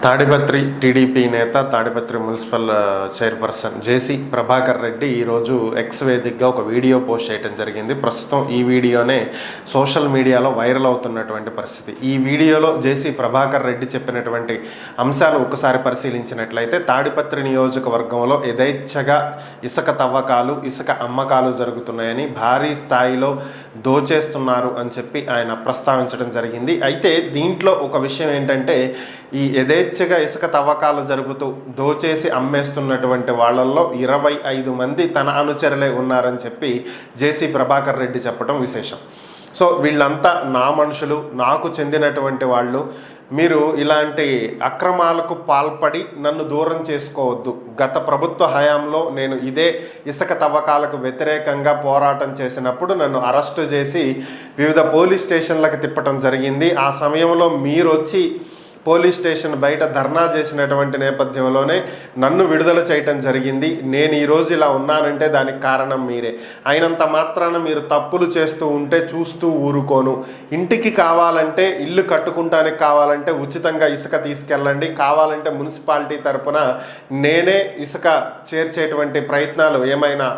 Tadipatri TDP నేత Tadipatri municipal chairperson జేసీ ప్రభాకర్ రెడ్డి ఈరోజు X వేదికగా ఒక వీడియో పోస్ట్ చేయడం జరిగింది. ప్రస్తుతం ఈ వీడియోనే సోషల్ మీడియాలో వైరల్ అవుతున్నటువంటి పరిస్థితి. ఈ వీడియోలో జేసీ ప్రభాకర్ రెడ్డి చెప్పినటువంటి అంశాలు ఒకసారి పరిశీలించినట్లయితే తాడిపత్రి నియోజకవర్గంలో యథేచ్ఛగా ఇసుక తవ్వకాలు, ఇసుక అమ్మకాలు జరుగుతున్నాయని, భారీ స్థాయిలో దోచేస్తున్నారు అని చెప్పి ఆయన ప్రస్తావించడం జరిగింది. అయితే దీంట్లో ఒక విషయం ఏంటంటే, ఈ యథేచ్ఛగా ఇసుక తవ్వకాలు జరుపుతూ దోచేసి అమ్మేస్తున్నటువంటి వాళ్ళల్లో 25 మంది తన అనుచరులే ఉన్నారని చెప్పి జేసీ ప్రభాకర్ రెడ్డి చెప్పడం విశేషం. సో వీళ్ళంతా నా మనుషులు, నాకు చెందినటువంటి వాళ్ళు. మీరు ఇలాంటి అక్రమాలకు పాల్పడి నన్ను దూరం చేసుకోవద్దు. గత ప్రభుత్వ హయాంలో నేను ఇదే ఇసుక తవ్వకాలకు వ్యతిరేకంగా పోరాటం చేసినప్పుడు నన్ను అరెస్టు చేసి వివిధ పోలీస్ స్టేషన్లకు తిప్పటం జరిగింది. ఆ సమయంలో మీరు వచ్చి పోలీస్ స్టేషన్ బయట ధర్నా చేసినటువంటి నేపథ్యంలోనే నన్ను విడుదల చేయటం జరిగింది. నేను ఈరోజు ఇలా ఉన్నానంటే దానికి కారణం మీరే. అయినంత మాత్రాన మీరు తప్పులు చేస్తూ ఉంటే చూస్తూ ఊరుకోను. ఇంటికి కావాలంటే, ఇల్లు కట్టుకుంటానికి కావాలంటే ఉచితంగా ఇసుక తీసుకెళ్ళండి. కావాలంటే మున్సిపాలిటీ తరపున నేనే ఇసుక చేర్చేటువంటి ప్రయత్నాలు ఏమైనా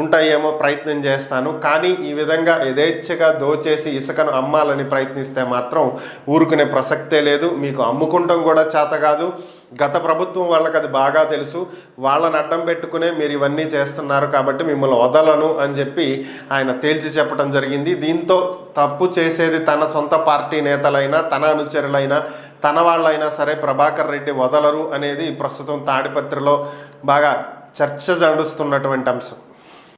ఉంటాయేమో ప్రయత్నం చేస్తాను. కానీ ఈ విధంగా యథేచ్ఛగా దోచేసి ఇసుకను అమ్మాలని ప్రయత్నిస్తే మాత్రం ఊరుకునే ప్రసక్తే లేదు. మీకు అమ్ముకుంటాం కూడా చేత కాదు. గత ప్రభుత్వం వాళ్ళకి అది బాగా తెలుసు. వాళ్ళని అడ్డం పెట్టుకునే మీరు ఇవన్నీ చేస్తున్నారు కాబట్టి మిమ్మల్ని వదలను అని చెప్పి ఆయన తేల్చి చెప్పడం జరిగింది. దీంతో తప్పు చేసేది తన సొంత పార్టీ నేతలైనా, తన అనుచరులైనా, తన వాళ్ళైనా సరే ప్రభాకర్ రెడ్డి వదలరు అనేది ప్రస్తుతం తాడిపత్రిలో బాగా చర్చ నడుస్తున్నటువంటి అంశం.